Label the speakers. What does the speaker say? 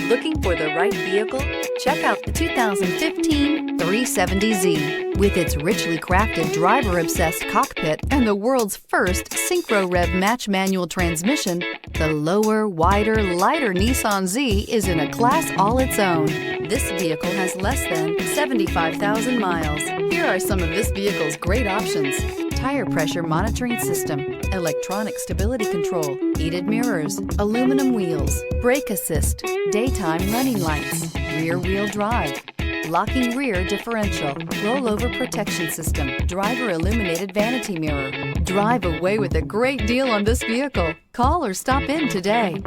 Speaker 1: Looking for the right vehicle? Check out the 2015 370Z. With its richly crafted driver-obsessed cockpit and the world's first synchro-rev match manual transmission, the lower, wider, lighter Nissan Z is in a class all its own. This vehicle has less than 75,000 miles. Here are some of this vehicle's great options: tire pressure monitoring system, electronic stability control, heated mirrors, aluminum wheels, brake assist, daytime running lights, rear wheel drive, locking rear differential, rollover protection system, driver illuminated vanity mirror. Drive away with a great deal on this vehicle. Call or stop in today.